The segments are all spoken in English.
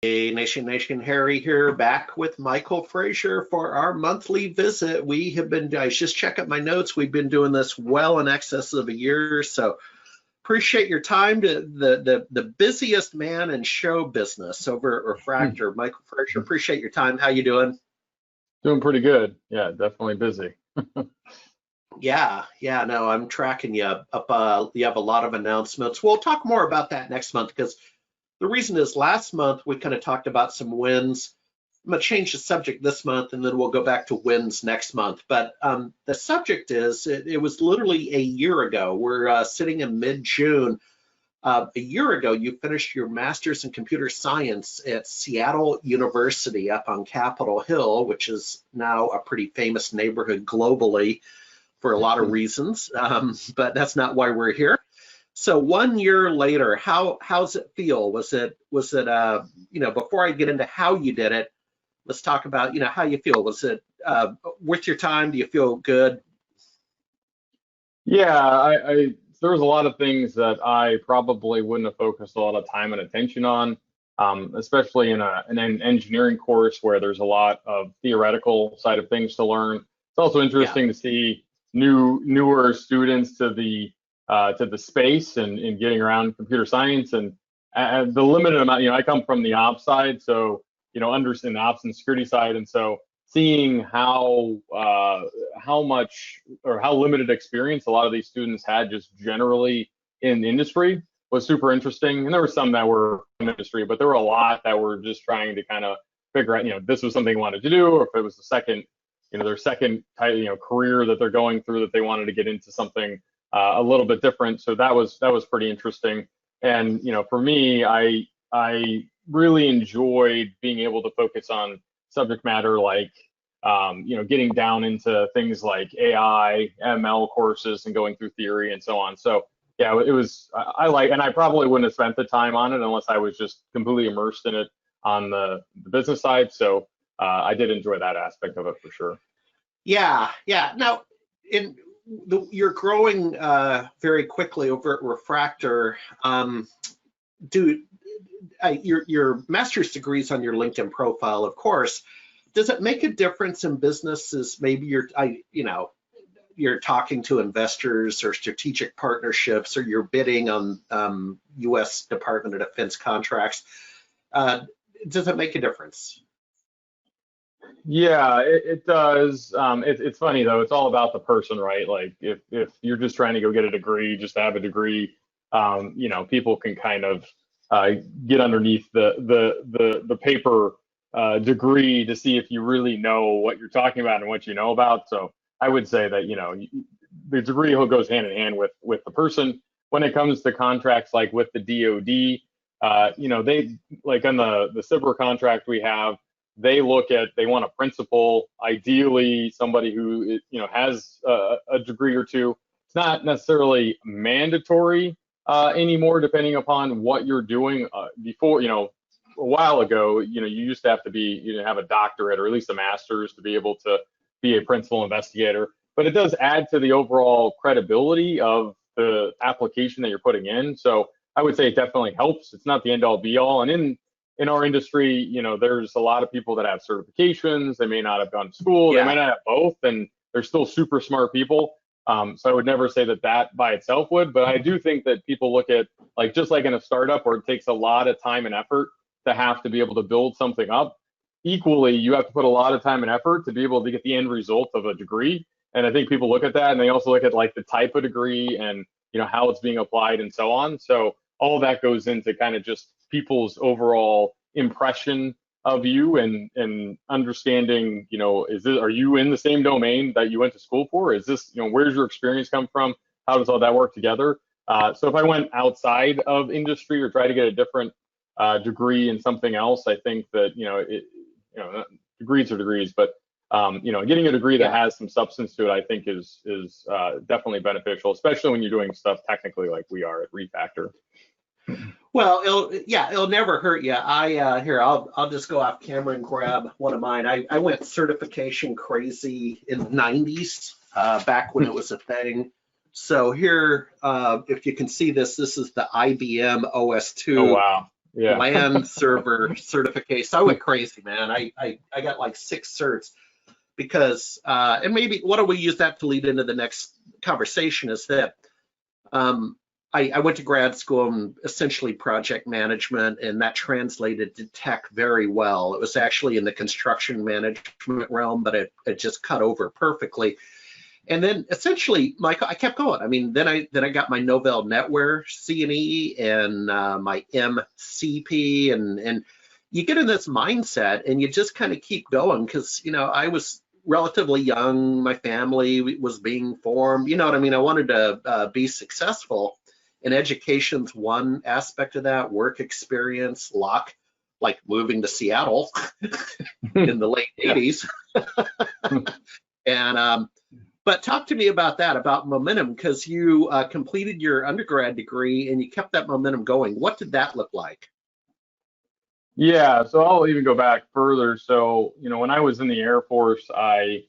Hey, Nation, Harry here, back with Michael Fraser for our monthly visit. I was just checking my notes. We've been doing this well in excess of a year, so appreciate your time to the busiest man in show business over at Refractor. Michael Fraser, appreciate your time. How you doing? Doing pretty good. Yeah, definitely busy. Yeah, no, I'm tracking you up. You have a lot of announcements. We'll talk more about that next month because the reason is last month we kind of talked about some wins. I'm going to change the subject this month and then we'll go back to wins next month. But the subject is, it was literally a year ago. We're sitting in mid-June. A year ago, you finished your master's in computer science at Seattle University up on Capitol Hill, which is now a pretty famous neighborhood globally for a lot of reasons, but that's not why we're here. So 1 year later, how's it feel? Was it before I get into how you did it, let's talk about how you feel. Was it worth your time? Do you feel good? Yeah, I there was a lot of things that I probably wouldn't have focused a lot of time and attention on, especially in an engineering course where there's a lot of theoretical side of things to learn. It's also interesting to see newer students to the space and getting around computer science and the limited amount. I come from the ops side, so understand the ops and security side, and so seeing how much or how limited experience a lot of these students had just generally in the industry was super interesting. And there were some that were in industry, but there were a lot that were just trying to kind of figure out, this was something they wanted to do, or if it was the second, their second career that they're going through that they wanted to get into something a little bit different. So that was pretty interesting. And for me, I really enjoyed being able to focus on subject matter like getting down into things like AI, ML courses and going through theory and so on. So yeah, it was and I probably wouldn't have spent the time on it unless I was just completely immersed in it on the business side. So I did enjoy that aspect of it for sure. Yeah. Now, you're growing very quickly over at Refractor. Your master's degrees on your LinkedIn profile, of course. Does it make a difference in businesses? Maybe you're talking to investors or strategic partnerships, or you're bidding on U.S. Department of Defense contracts. Does it make a difference? Yeah, it does. It's funny though. It's all about the person, right? Like if you're just trying to go get a degree, just to have a degree, people can kind of get underneath the paper degree to see if you really know what you're talking about and what you know about. So I would say that the degree goes hand in hand with the person. When it comes to contracts like with the DoD, they like on the cyber contract we have. They want a principal, ideally somebody who has a degree or two. It's not necessarily mandatory anymore, depending upon what you're doing. Before, a while ago, you used to have to have a doctorate or at least a master's to be able to be a principal investigator. But it does add to the overall credibility of the application that you're putting in. So I would say it definitely helps. It's not the end all be all. And in our industry, there's a lot of people that have certifications. They may not have gone to school. They might not have both, and they're still super smart people. So I would never say that by itself would, but I do think that people look at just like in a startup where it takes a lot of time and effort to have to be able to build something up. Equally, you have to put a lot of time and effort to be able to get the end result of a degree. And I think people look at that, and they also look at the type of degree and how it's being applied and so on. So all of that goes into kind of just people's overall impression of you and understanding, are you in the same domain that you went to school for? Is this, where's your experience come from? How does all that work together? So if I went outside of industry or try to get a different degree in something else, I think that, degrees are degrees, but getting a degree that has some substance to it, I think is definitely beneficial, especially when you're doing stuff technically like we are at Refactor. Well, it'll never hurt you. I'll just go off camera and grab one of mine. I went certification crazy in the 90s, back when it was a thing. So here, if you can see this is the IBM OS2. Oh, wow. Yeah. LAN server certification. I went crazy, man. I got like 6 certs because, and maybe what do we use that to lead into the next conversation is that um, I went to grad school in essentially project management, and that translated to tech very well. It was actually in the construction management realm, but it just cut over perfectly. And then essentially, Michael, I kept going. I mean, then I got my Novell NetWare CNE and my MCP, and you get in this mindset, and you just kind of keep going because I was relatively young. My family was being formed. You know what I mean? I wanted to be successful, and education's one aspect of that. Work experience, luck, like moving to Seattle in the late Yeah. 80s, and but talk to me about that, about momentum, because you completed your undergrad degree and you kept that momentum going. What did that look like? Yeah, so I'll even go back further. So, when I was in the Air Force, I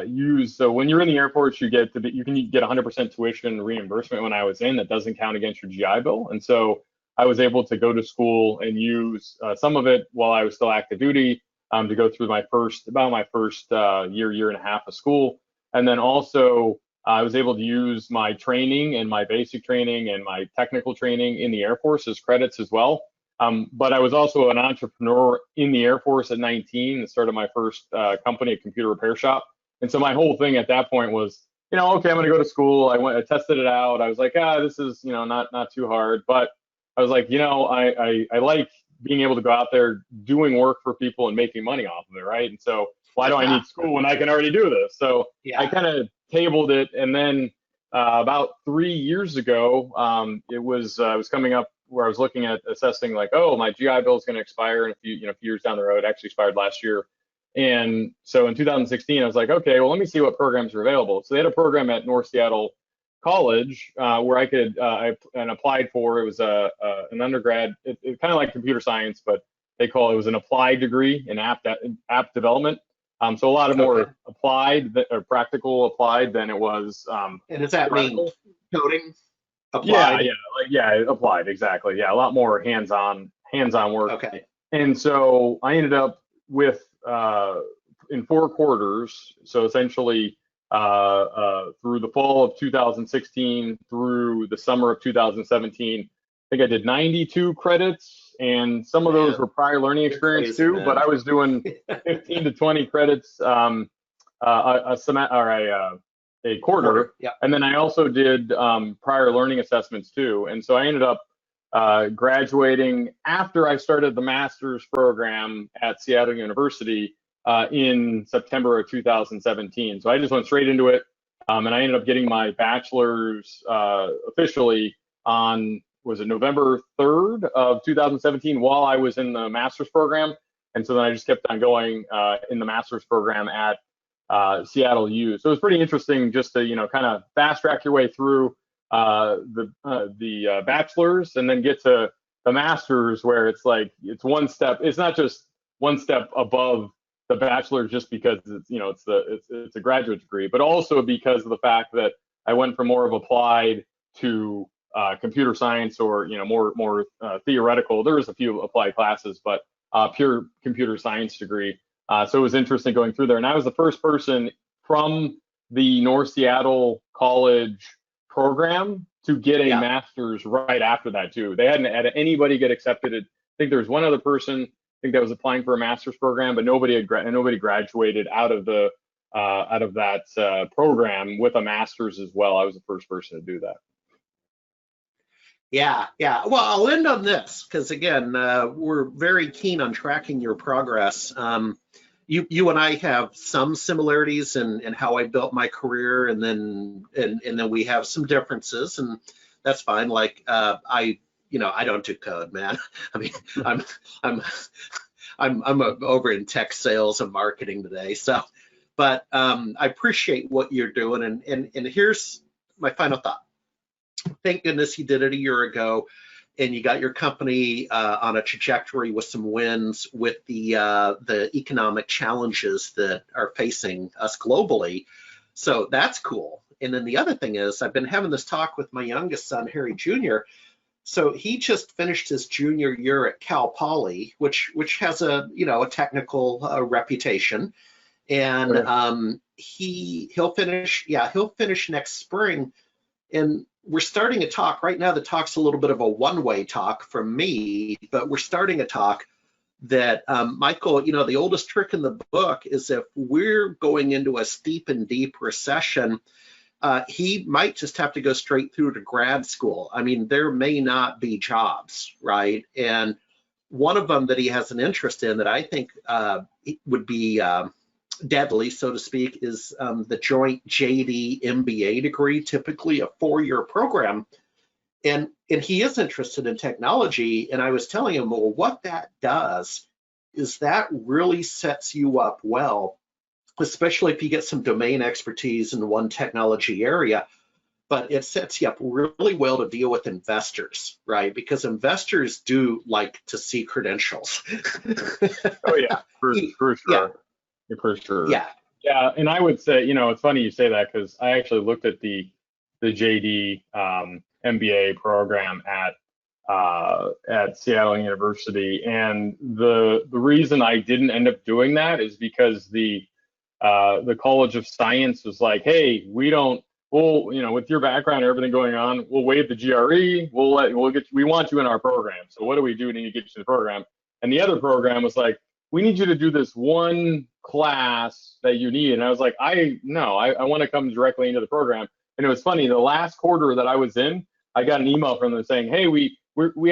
used, so when you're in the Air Force, you can get 100% tuition reimbursement when I was in. That doesn't count against your GI Bill. And so I was able to go to school and use some of it while I was still active duty to go through my first year and a half of school. And then also I was able to use my training and my basic training and my technical training in the Air Force as credits as well. But I was also an entrepreneur in the Air Force at 19 and started my first company, a computer repair shop. And so my whole thing at that point was, okay, I'm going to go to school. I tested it out. I was like, this is, not too hard. But I was like, I like being able to go out there doing work for people and making money off of it, right? And so why do I need school when I can already do this? So Yeah. I kind of tabled it. And then about 3 years ago, I was coming up where I was looking at assessing like, oh, my GI Bill is going to expire in a few years down the road. It actually expired last year. And so in 2016, I was like, okay, well, let me see what programs are available. So they had a program at North Seattle College where I could, and applied for. It was an undergrad, it kind of like computer science, but it was an applied degree in app development. So a lot of more applied or practical applied than it was. And does that mean coding? Applied? Applied, exactly. Yeah, a lot more hands-on work. Okay. And so I ended up with in 4 quarters. So essentially through the fall of 2016 through the summer of 2017, I think I did 92 credits, and some of those were prior learning experience too. Man. But I was doing 15 to 20 credits a quarter. Yeah. And then I also did prior learning assessments too. And so I ended up graduating after I started the master's program at Seattle University in September of 2017. So I just went straight into it. And I ended up getting my bachelor's officially on, was it November 3rd of 2017 while I was in the master's program. And so then I just kept on going in the master's program at Seattle U. So it was pretty interesting just to, kind of fast track your way through the bachelor's and then get to the master's where it's like, it's one step, it's not just one step above the bachelor just because it's a graduate degree, but also because of the fact that I went from more of applied to computer science or, more theoretical. There was a few applied classes, but pure computer science degree. So it was interesting going through there. And I was the first person from the North Seattle College program to get a master's right after that too. They hadn't had anybody get accepted. I think there was one other person, I think that was applying for a master's program, but nobody graduated out of that program with a master's as well. I was the first person to do that. Yeah. Well, I'll end on this because again, we're very keen on tracking your progress. You and I have some similarities in how I built my career, and then we have some differences, and that's fine. Like I don't do code, man. I mean, I'm over in tech sales and marketing today. So, but I appreciate what you're doing, and here's my final thought. Thank goodness you did it a year ago, and you got your company on a trajectory with some wins with the economic challenges that are facing us globally. So that's cool. And then the other thing is, I've been having this talk with my youngest son, Harry Jr. So he just finished his junior year at Cal Poly, which has a a technical reputation, and Okay. he'll finish next spring. And we're starting a talk right now. The talk's a little bit of a one-way talk from me, but we're starting a talk that Michael, the oldest trick in the book is if we're going into a steep and deep recession, he might just have to go straight through to grad school. I mean, there may not be jobs, right? And one of them that he has an interest in that I think would be deadly, so to speak, is the joint JD MBA degree, typically a 4-year program. And he is interested in technology. And I was telling him, well, what that does is that really sets you up well, especially if you get some domain expertise in one technology area. But it sets you up really well to deal with investors, right? Because investors do like to see credentials. Oh yeah, for Yeah, sure. Yeah, for sure. yeah, Yeah, and I would say, it's funny you say that because I actually looked at the JD MBA program at Seattle University, and the reason I didn't end up doing that is because the College of Science was like, hey, with your background and everything going on, we'll waive the GRE. We want you in our program. So what do we do to get you to the program? And the other program was like, we need you to do this one class that you need. And I was like, I want to come directly into the program. And it was funny, the last quarter that I was in, I got an email from them saying, hey, we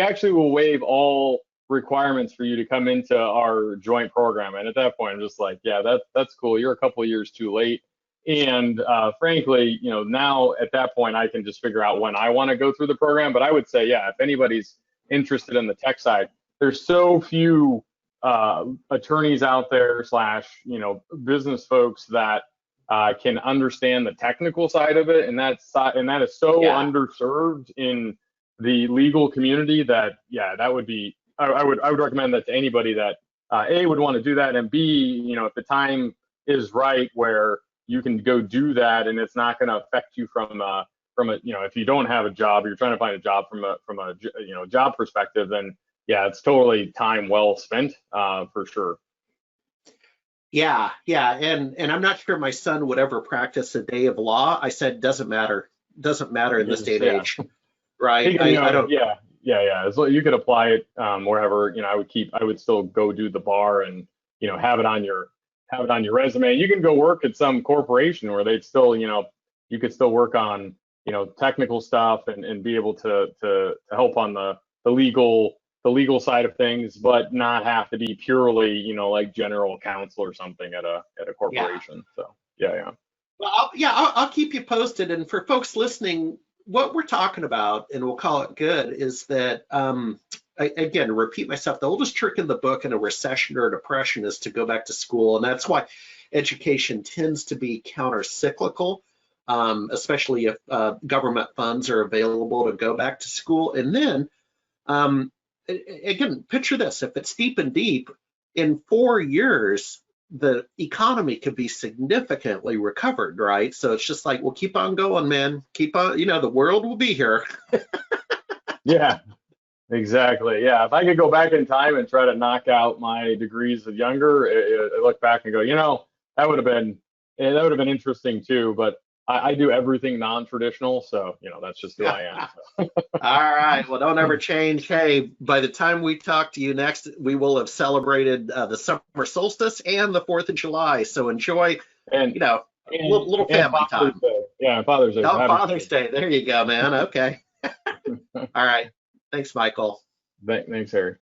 actually will waive all requirements for you to come into our joint program. And at that point, I'm just like, yeah, that's cool. You're a couple of years too late. And frankly, now at that point, I can just figure out when I want to go through the program. But I would say, yeah, if anybody's interested in the tech side, there's so few attorneys out there / business folks that can understand the technical side of it, and that is so underserved in the legal community that that would be I would recommend that to anybody that A, would want to do that, and B, if the time is right where you can go do that and it's not going to affect you from a if you don't have a job, you're trying to find a job from a job perspective, then yeah, it's totally time well spent for sure. yeah, and I'm not sure my son would ever practice a day of law. I said, doesn't matter in this day and age, right? I don't. Yeah. So you could apply it wherever. I would still go do the bar and have it on your resume. You can go work at some corporation where they'd still you could still work on technical stuff and be able to help on the legal side of things, but not have to be purely like general counsel or something at a corporation. So yeah. Well, I'll keep you posted. And for folks listening, what we're talking about, and we'll call it good, is that, again, to repeat myself, the oldest trick in the book in a recession or a depression is to go back to school. And that's why education tends to be counter-cyclical, especially if government funds are available to go back to school. And then, again, picture this. If it's deep and deep, in 4 years, the economy could be significantly recovered, right? So it's just like, well, keep on going, man. Keep on, the world will be here. Yeah, exactly. Yeah, if I could go back in time and try to knock out my degrees of younger, I look back and go, that would have been interesting too. But I do everything non-traditional, so that's just who I am. So. All right. Well, don't ever change. Hey, by the time we talk to you next, we will have celebrated the summer solstice and the 4th of July. So enjoy, and little family time. Day. Yeah, Father's Day. Oh, Father's Day. There you go, man. Okay. All right. Thanks, Michael. Thanks, Harry.